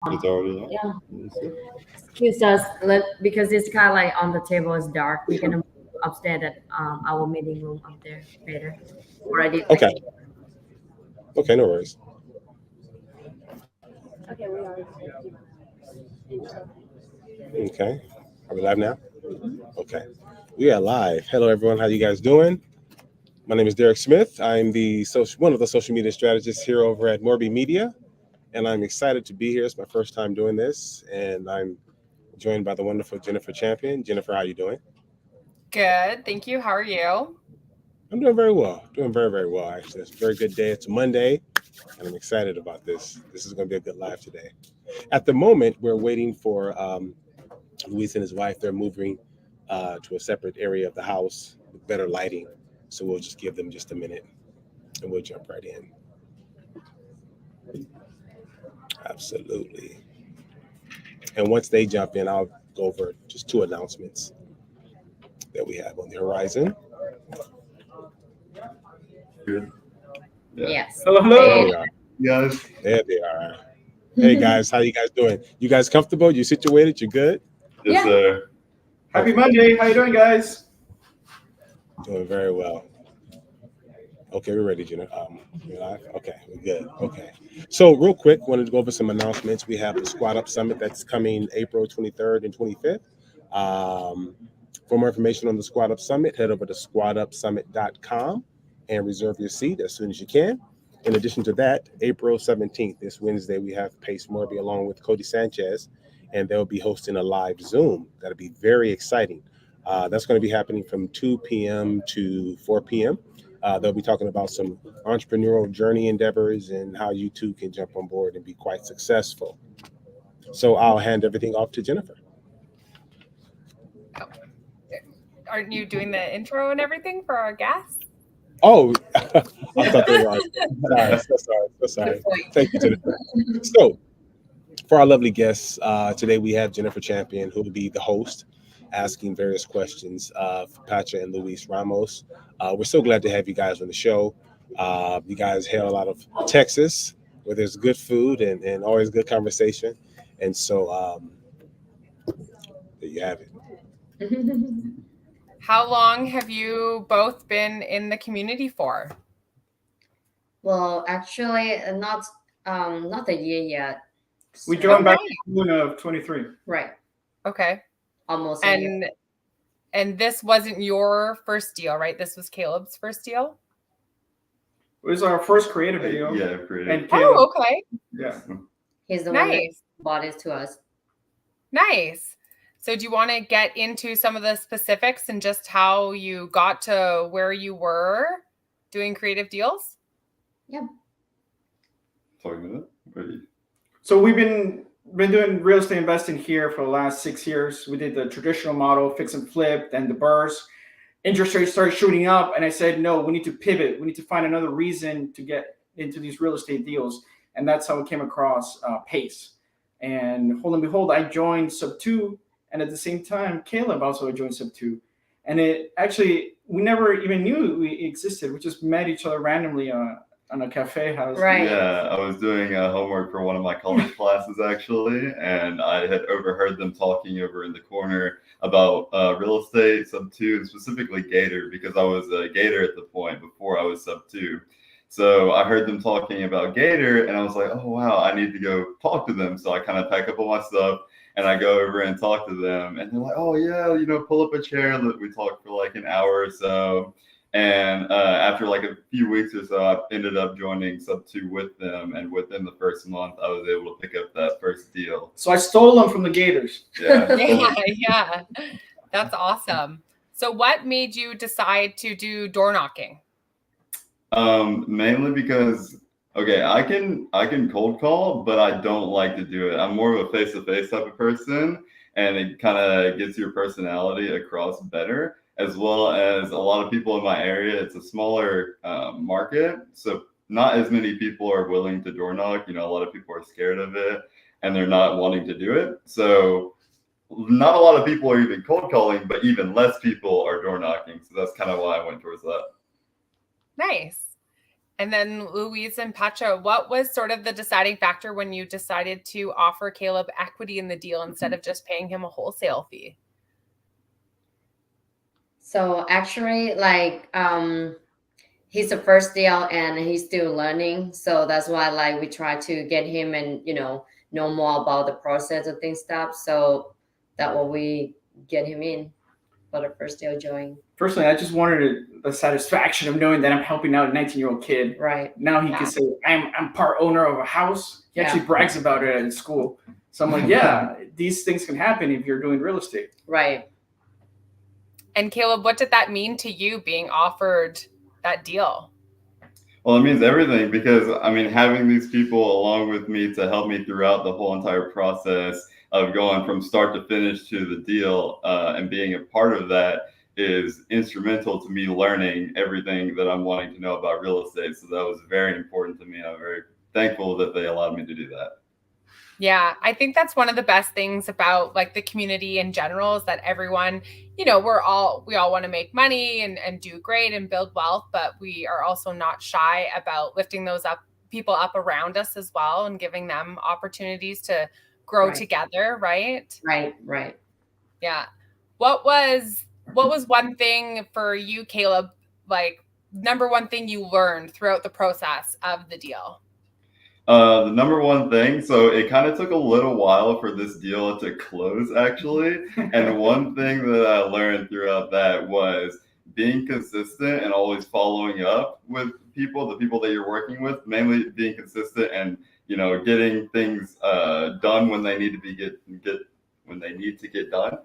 It's already on. Yeah. Let's see. Excuse us, because it's kind of like on the table is dark. We're gonna move upstairs at our meeting room up there later. Already. Okay. Okay, no worries. Okay, we are. Okay. Are we live now? Okay. We are live. Hello, everyone. How you guys doing? My name is Derek Smith. I'm one of the social media strategists here over at Morby Media, and I'm excited to be here. It's my first time doing this, and I'm joined by the wonderful Jennifer Champion. Jennifer, how you doing? Good, thank you. How are you? I'm doing very well. Doing very, very well, actually. It's a very good day. It's a Monday, and I'm excited about this. This is going to be a good live today. At the moment, we're waiting for Luis and his wife. They're moving to a separate area of the house with better lighting. So we'll just give them just a minute, and we'll jump right in. Absolutely. And once they jump in, I'll go over just two announcements that we have on the horizon. Good. Yeah. Yes. Hello, There hello. they are. Guys. There they are. Hey guys, how you guys doing? You guys comfortable? You situated? You good? Yes, Yeah. sir. Happy Monday. How you doing, guys? Doing very well. Okay, we're ready, Jenna. We're live. Okay, we're good. Okay. So real quick, wanted to go over some announcements. We have the Squad Up Summit that's coming April 23rd and 25th. For more information on the Squad Up Summit, head over to squadupsummit.com and reserve your seat as soon as you can. In addition to that, April 17th, this Wednesday, we have Pace Morby along with Cody Sanchez, and they'll be hosting a live Zoom. That'll be very exciting. That's going to be happening from 2 p.m. to 4 p.m. They'll be talking about some entrepreneurial journey endeavors and how you too can jump on board and be quite successful. So I'll hand everything off to Jennifer. Aren't you doing the intro and everything for our guests? Oh, I thought they were. So sorry. Thank you, Jennifer. So, for our lovely guests, today we have Jennifer Champion, who will be the host, asking various questions of Patcha and Luis Ramos. We're so glad to have you guys on the show. You guys hail out of Texas, where there's good food and always good conversation. And so, there you have it. How long have you both been in the community for? Well, actually, not a year yet. We joined back Okay. in June of 23. Right. Okay. Almost a year. And this wasn't your first deal, right? This was Caleb's first deal? It was our first creative video. Yeah, creative. And Caleb, Oh, okay. yeah. He's the one that Nice. bought it to us. Nice. So do you want to get into some of the specifics and just how you got to where you were doing creative deals? Yeah. Talking about it. So we've been doing real estate investing here for the last 6 years. We did the traditional model, fix and flip, then the burst. Interest rates started shooting up, and I said, no, we need to pivot. We need to find another reason to get into these real estate deals. And that's how we came across Pace. And hold and behold, I joined Sub 2. And at the same time, Caleb also joined Sub 2. And it actually, we never even knew we existed. We just met each other randomly on a cafe house. Right. Yeah, I was doing homework for one of my college classes, actually, and I had overheard them talking over in the corner about real estate, Sub 2, and specifically Gator, because I was a Gator at the point before I was Sub 2. So I heard them talking about Gator, and I was like, oh, wow, I need to go talk to them. So I kind of pack up all my stuff, and I go over and talk to them. And they're like, oh, yeah, pull up a chair. We talked for like an hour or so. And after like a few weeks or so, I ended up joining Sub 2 with them. And within the first month, I was able to pick up that first deal. So I stole them from the Gators. Yeah. Yeah. That's awesome. So what made you decide to do door knocking? Mainly because, okay, I can cold call, but I don't like to do it. I'm more of a face-to-face type of person, and it kind of gets your personality across better, as well as a lot of people in my area. It's a smaller market, so not as many people are willing to door knock. A lot of people are scared of it, and they're not wanting to do it. So not a lot of people are even cold calling, but even less people are door knocking. So that's kind of why I went towards that. Nice. And then Louise and Patcha, what was sort of the deciding factor when you decided to offer Caleb equity in the deal instead of just paying him a wholesale fee? So actually, like, he's the first deal and he's still learning. So that's why, like, we try to get him and, know more about the process of things stuff. So that what we get him in for the first deal join. Personally, I just wanted the satisfaction of knowing that I'm helping out a 19-year-old kid. Right. Now he can say, I'm part owner of a house. He actually brags about it at school. So I'm like, yeah, these things can happen if you're doing real estate. Right. And Caleb, what did that mean to you being offered that deal? Well, it means everything because, I mean, having these people along with me to help me throughout the whole entire process of going from start to finish to the deal and being a part of that is instrumental to me learning everything that I'm wanting to know about real estate. So that was very important to me. I'm very thankful that they allowed me to do that. Yeah, I think that's one of the best things about like the community in general is that everyone, we all want to make money and do great and build wealth, but we are also not shy about lifting those people up around us as well and giving them opportunities to grow together, right? Right. Yeah. What was one thing for you, Caleb, like number one thing you learned throughout the process of the deal? The number one thing, so it kind of took a little while for this deal to close, actually. And one thing that I learned throughout that was being consistent and always following up with the people that you're working with, mainly being consistent and, getting things done when they need to get done.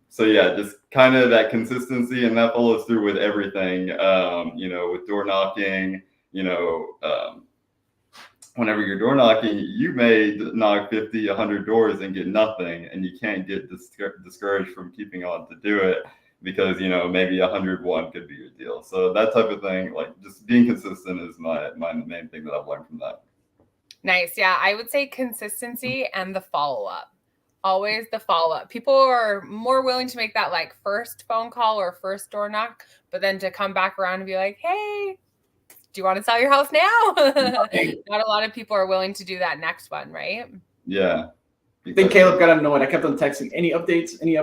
So yeah, just kind of that consistency, and that follows through with everything, with door knocking, whenever you're door knocking, you may knock 50, 100 doors and get nothing, and you can't get discouraged from keeping on to do it because, maybe 101 could be your deal. So that type of thing, like just being consistent is my main thing that I've learned from that. Nice. Yeah, I would say consistency and the follow-up. Always the follow-up. People are more willing to make that like first phone call or first door knock, but then to come back around and be like, hey, do you want to sell your house now? Not a lot of people are willing to do that next one, right? Yeah. I think Caleb got annoyed. I kept on texting, any updates? There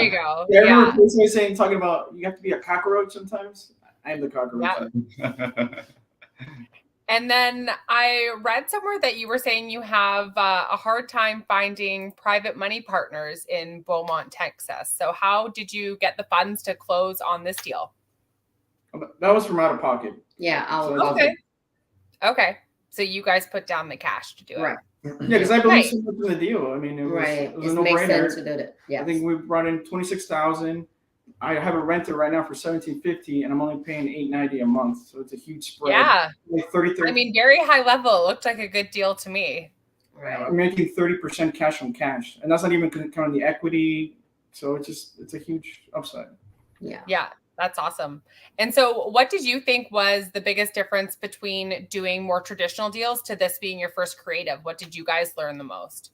you go. Yeah, I remember Casey talking about you have to be a cockroach sometimes. I am the cockroach. Yep. And then I read somewhere that you were saying you have a hard time finding private money partners in Beaumont, Texas. So how did you get the funds to close on this deal? That was from out of pocket. Yeah. Okay. So you guys put down the cash to do it. Right. Yeah, because I believe so much in the deal. I mean, it was a no-brainer. To do it. Yeah. I think we brought in $26,000. I have a renter right now for $1,750, and I'm only paying $890 a month, so it's a huge spread. Yeah, like 30. I mean, very high level. It looked like a good deal to me. Right. I'm making 30% cash on cash, and that's not even counting the equity. So it's a huge upside. Yeah, that's awesome. And so, what did you think was the biggest difference between doing more traditional deals to this being your first creative? What did you guys learn the most?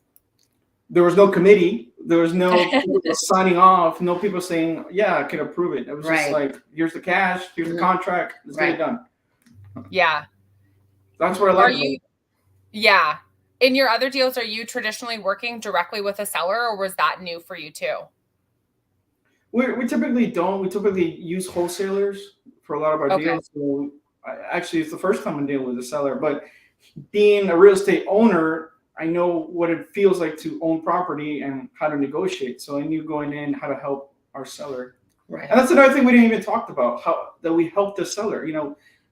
There was no committee. There was no people signing off. No people saying, "Yeah, I can approve it." It was just like, "Here's the cash. Here's the contract. Let's get it done." Yeah, that's what I like. Yeah. In your other deals, are you traditionally working directly with a seller, or was that new for you too? We typically don't. We typically use wholesalers for a lot of our deals. So actually, it's the first time I'm dealing with a seller. But being a real estate owner, I know what it feels like to own property and how to negotiate. So I knew going in how to help our seller. Right. And that's another thing we didn't even talk about, how that we helped the seller.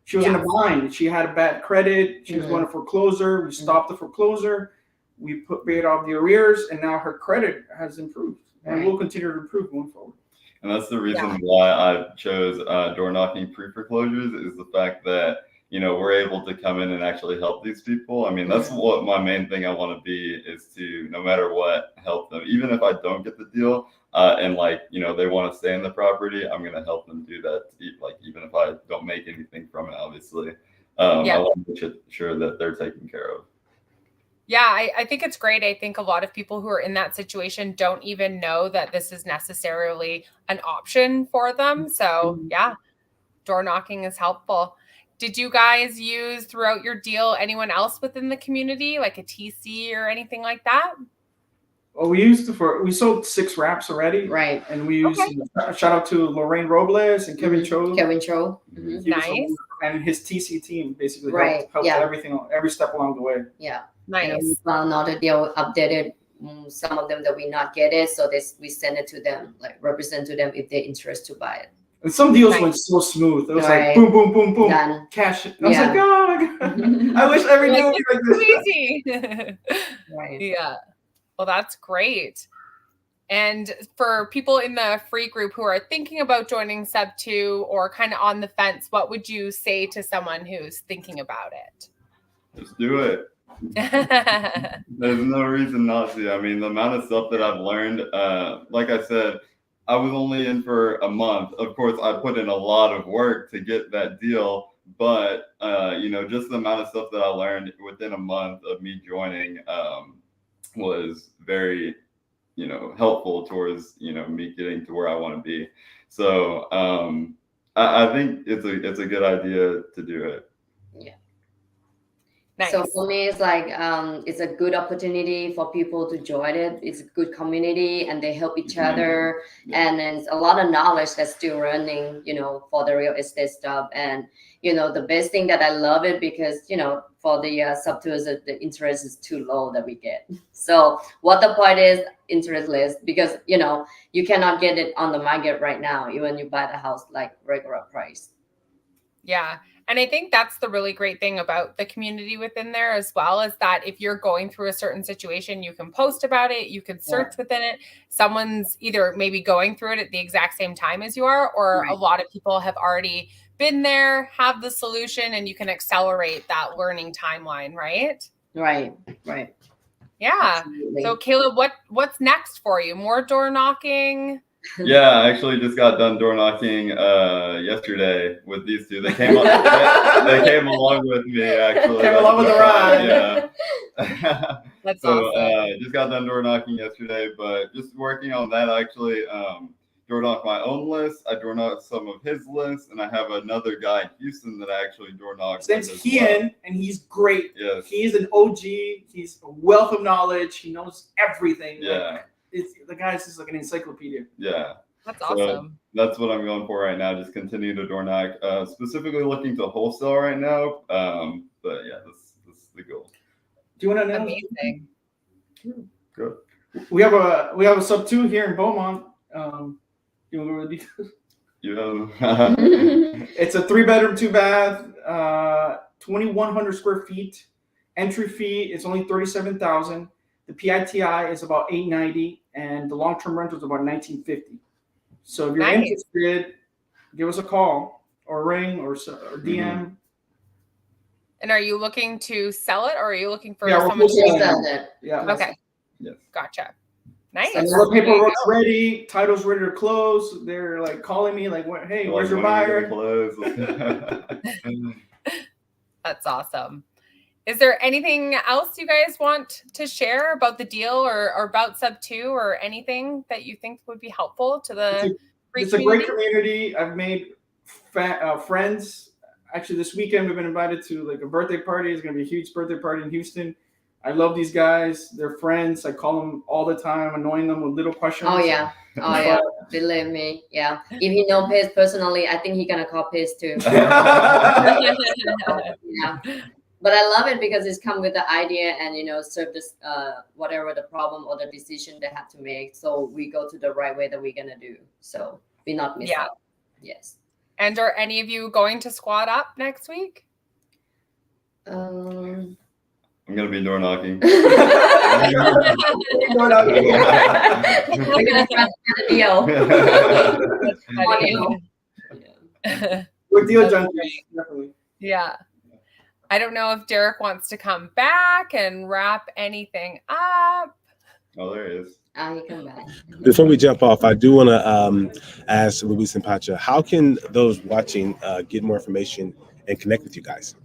She was in a bind. She had a bad credit. She was going to foreclosure. We stopped the foreclosure. We paid off the arrears, and now her credit has improved. And we'll continue to improve going forward. And that's the reason why I chose door knocking pre-foreclosures is the fact that, we're able to come in and actually help these people. I mean, that's what my main thing I want to be is to, no matter what, help them. Even if I don't get the deal and they want to stay in the property, I'm going to help them do that. Even if I don't make anything from it, obviously. I want to make sure that they're taken care of. Yeah, I think it's great. I think a lot of people who are in that situation don't even know that this is necessarily an option for them. So yeah, door knocking is helpful. Did you guys use throughout your deal anyone else within the community, like a TC or anything like that? Well, we sold 6 wraps already, Right. and we used shout out to Lorraine Robles and Kevin Cho. Kevin Cho. Nice. And his TC team basically Right, helped yeah. everything, every step along the way. Yeah. Nice. And we found out that they updated some of them that we not get it, so we send it to them, like represent to them if they're interested to buy it. And some deals Nice. went so smooth. It was Right. like boom, boom, boom, boom, Done. cash. I was Yeah. like, oh my god, I wish every deal was like this. Easy. Right. Yeah. Well, that's great. And for people in the free group who are thinking about joining Sub 2 or kind of on the fence, what would you say to someone who's thinking about it? Just do it. There's no reason not to. I mean, the amount of stuff that I've learned, like I said, I was only in for a month. Of course, I put in a lot of work to get that deal, but just the amount of stuff that I learned within a month of me joining was very, helpful towards, me getting to where I want to be. So I think it's a good idea to do it. Yeah. Nice. So for me, it's like it's a good opportunity for people to join it. It's a good community, and they help each other, and it's a lot of knowledge that's still running, for the real estate stuff. And the best thing that I love it because for the Sub 2 is that the interest is too low that we get. So what the point is interestless because you cannot get it on the market right now, even you buy the house like regular price. Yeah. And I think that's the really great thing about the community within there as well, is that if you're going through a certain situation, you can post about it, you can search within it. Someone's either maybe going through it at the exact same time as you are, or a lot of people have already been there, have the solution, and you can accelerate that learning timeline, right? Right. Yeah. Absolutely. So Caleb, what's next for you? More door knocking? Yeah, I actually just got done door knocking yesterday with these two. They came they came along with me actually. Came along with the ride. Yeah. That's so awesome. just got done door knocking yesterday, but just working on that actually. Door knocked my own list. I door knocked some of his lists, and I have another guy in Houston that I actually door knocked. His name's Kian, and he's great. Yes. He's an OG. He's a wealth of knowledge. He knows everything. Yeah. The guy's just like an encyclopedia. Yeah. That's So awesome. that's what I'm going for right now. Just continue to door knock. Specifically looking to wholesale right now. But yeah, this is the goal. Do you want to know? Amazing. Good. We have a Sub 2 here in Beaumont. You want to go over the details? Yeah. It's a 3-bedroom, 2-bath, 2,100 square feet. Entry fee is only $37,000. The PITI is about $890, and the long-term rental is about $1,950. So if you're interested, give us a call or ring or DM. And are you looking to sell it, or are you looking for Yeah, someone we'll to sell it. Yeah. Okay. Yes. Gotcha. Nice. And all the paperwork's ready, title's ready to close. They're like calling me, like, "Hey, where's your buyer?" That's awesome. Is there anything else you guys want to share about the deal or about Sub 2 or anything that you think would be helpful to the It's a great community. I've made friends. Actually, this weekend we've been invited to like a birthday party. It's going to be a huge birthday party in Houston. I love these guys. They're friends. I call them all the time, annoying them with little questions. Oh yeah. Believe me. Yeah. If he knows Pace personally, I think he's gonna call Pace too. Yeah. But I love it because it's come with the idea and serve this whatever the problem or the decision they have to make. So we go to the right way that we're gonna do. So we not miss out. Yes. And are any of you going to squad up next week? I'm gonna be door knocking. We're gonna try to get a deal. We're deal junkies, definitely. Yeah. I don't know if Derek wants to come back and wrap anything up. Oh, there he is. He come back. Before we jump off, I do want to ask Luis and Patcha, how can those watching get more information and connect with you guys?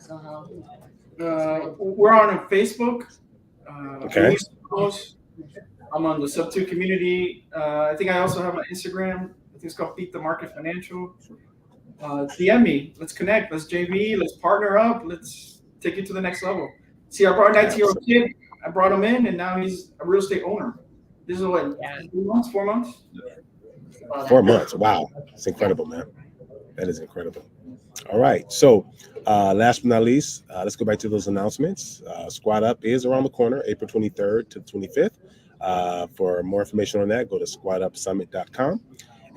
So how? We're on Facebook. Okay. East Coast. I'm on the Sub 2 community. I think I also have an Instagram. I think it's called Beat the Market Financial. DM me. Let's connect. Let's JV. Let's partner up. Let's take it to the next level. See, I brought a 19-year-old kid. I brought him in, and now he's a real estate owner. This is what, 4 months? 4 months. Wow. It's incredible, man. That is incredible. All right. So last but not least, let's go back to those announcements. Squad Up is around the corner, April 23rd to the 25th. For more information on that, go to squadupsummit.com.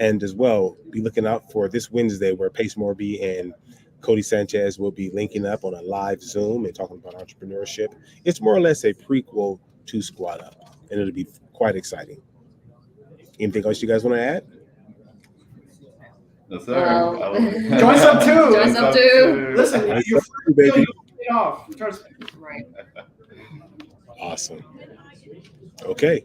And as well, be looking out for this Wednesday where Pace Morby and Cody Sanchez will be linking up on a live Zoom and talking about entrepreneurship. It's more or less a prequel to Squad Up, and it'll be quite exciting. Anything else you guys want to add? Yes, sir. Well, Join Sub 2. Join Sub 2. Listen, your first deal, you'll pay off. Trust me. Right. Awesome. Okay.